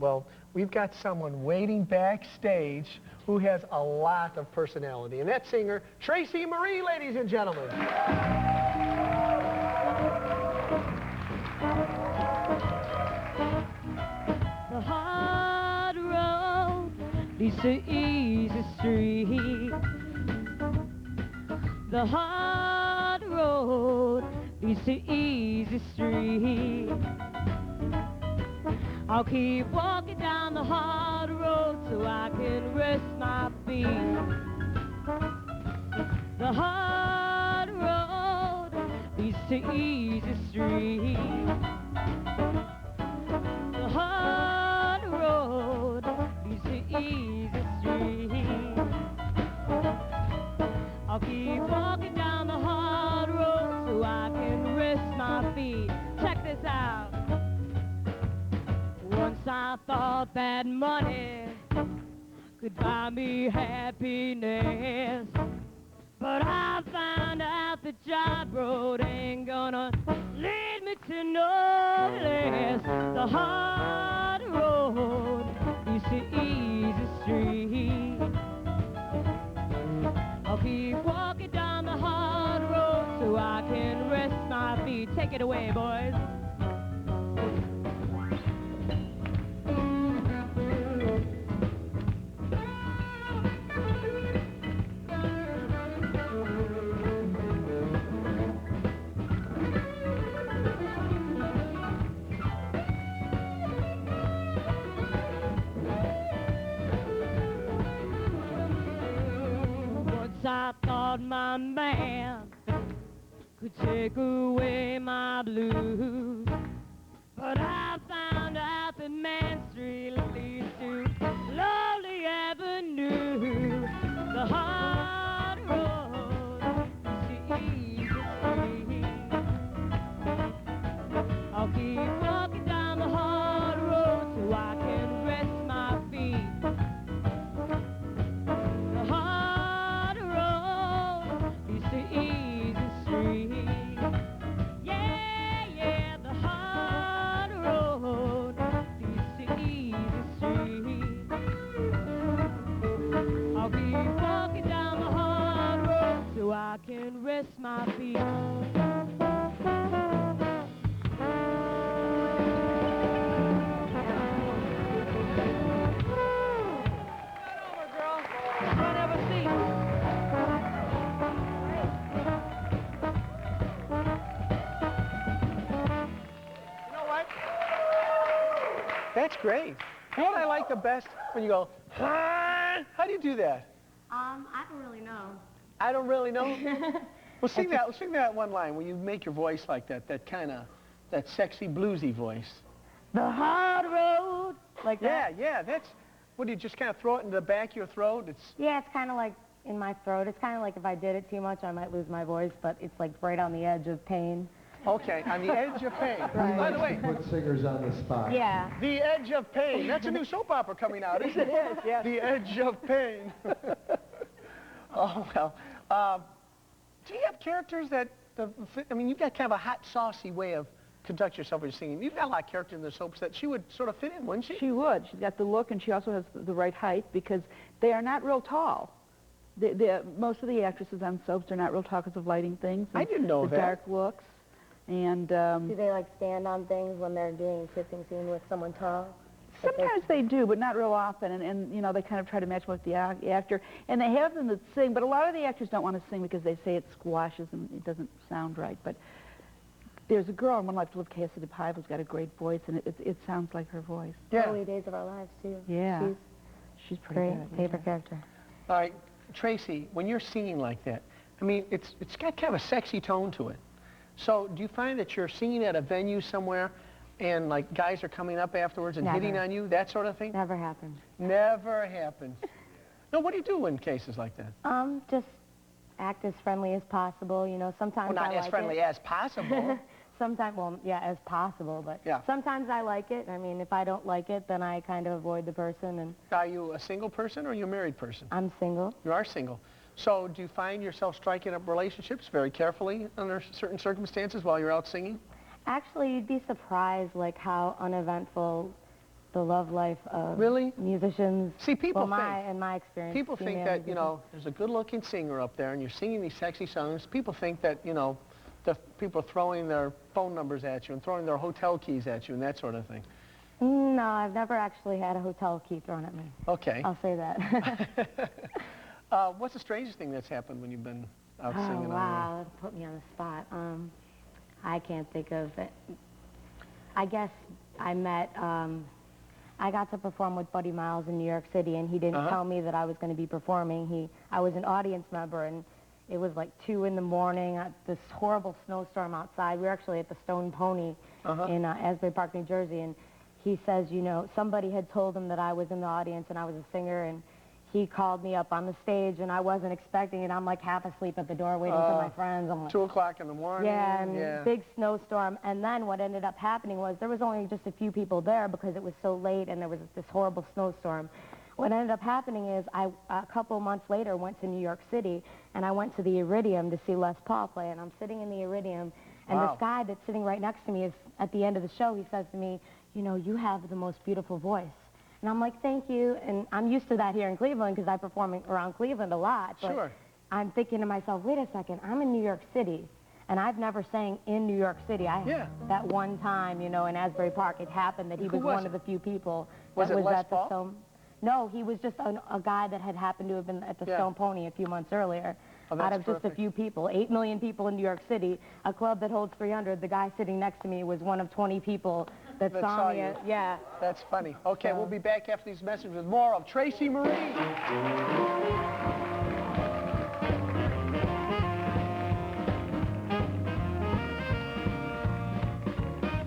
Well, we've got someone waiting backstage who has a lot of personality, and that's singer Tracy Marie, ladies and gentlemen. The hard road leads to easy street. The hard road leads to easy street. I'll keep walking down the hard road so I can rest my feet. The hard road leads to easy street. The hard road leads to easy street. I'll keep walking down the hard road so I can rest my feet. Check this out. Once I thought that money could buy me happiness, but I found out the job road ain't gonna lead me to no less. The hard road leads to easy street. I'll keep walking down the hard road so I can rest my feet. Take it away, boys. I thought my man could take away my blues, but I found out that Main Street leads to Lovely Avenue. The hard road is the easy street. I'll keep walking down the hard road so I can rest my feet. I can rest my feet. Right over, girl. Front of a seat. You know what? That's great. You know what I like the best? When you go, huh? How do you do that? I don't really know. I don't really know. Well, sing that one line where you make your voice like that, that sexy bluesy voice. The hard road, like that? Yeah, that's, what, do you just kind of throw it in the back of your throat? Yeah, it's kind of like in my throat. It's kind of like if I did it too much, I might lose my voice, but it's like right on the edge of pain. Okay, on the edge of pain. Right. By the way, put singers on the spot. Yeah. The Edge of Pain. That's a new soap opera coming out, isn't it? It is, yeah. The Edge of Pain. Oh, well. Do you have characters that, I mean, you've got kind of a hot, saucy way of conduct yourself when you're singing. You've got a lot of characters in the soaps that she would sort of fit in, wouldn't she? She would. She's got the look, and she also has the right height because they are not real tall. Most of the actresses on soaps are not real tall because of lighting things. I didn't know that. The dark looks. And do they like stand on things when they're doing a kissing scene with someone tall? Sometimes they do, but not real often, and you know, they kind of try to match with the actor. And they have them that sing, but a lot of the actors don't want to sing because they say it squashes and it doesn't sound right. But there's a girl in One Life to Live, Cassidy Pye, who's got a great voice, and it sounds like her voice. Yeah. Early Days of Our Lives, too. Yeah. She's pretty great. good. Favorite character. All right, Tracy, when you're singing like that, I mean, it's got kind of a sexy tone to it. So do you find that you're singing at a venue somewhere and like guys are coming up afterwards and hitting on you, that sort of thing? Never happened. Never happens. No, what do you do in cases like that? Just act as friendly as possible. You know, sometimes well, not I as like friendly it. as possible. Sometimes, well, yeah, as possible, but yeah. Sometimes I like it. I mean, if I don't like it, then I kind of avoid the person. And are you a single person or are you a married person? I'm single. You are single. So do you find yourself striking up relationships very carefully under certain circumstances while you're out singing? Actually, you'd be surprised like how uneventful the love life of Really? musicians. See, people well, think, in my experience, people think female that, you musicians. know, there's a good-looking singer up there and you're singing these sexy songs. People think that, you know, the people are throwing their phone numbers at you and throwing their hotel keys at you and that sort of thing. No, I've never actually had a hotel key thrown at me. Okay. I'll say that. What's the strangest thing that's happened when you've been out Oh, singing? wow, that put me on the spot. I can't think of it. I guess I met, I got to perform with Buddy Miles in New York City, and he didn't tell me that I was going to be performing. I was an audience member, and it was like 2 in the morning, this horrible snowstorm outside. We were actually at the Stone Pony in Asbury Park, New Jersey, and he says, you know, somebody had told him that I was in the audience and I was a singer, and he called me up on the stage, and I wasn't expecting it. I'm like half asleep at the door waiting for my friends. I'm like, 2 o'clock in the morning? yeah, and big snowstorm. And then what ended up happening was there was only just a few people there because it was so late and there was this horrible snowstorm. What ended up happening is I, a couple months later, went to New York City, and I went to the Iridium to see Les Paul play, and I'm sitting in the Iridium, and this guy that's sitting right next to me is, at the end of the show, he says to me, you know, you have the most beautiful voice. And I'm like, thank you. And I'm used to that here in Cleveland because I perform around Cleveland a lot. But Sure. I'm thinking to myself, wait a second, I'm in New York City, and I've never sang in New York City. That one time, you know, in Asbury Park, it happened that he was one of the few people Was that it was Les at the Paul? Stone. No, he was just a guy that had happened to have been at the Stone Pony a few months earlier. Oh, Out that's of just a perfect. few people, 8 million people in New York City, a club that holds 300. The guy sitting next to me was one of 20 people that saw me. you. Yeah. That's funny. Okay, So- we'll be back after these messages with more of Tracy Marie.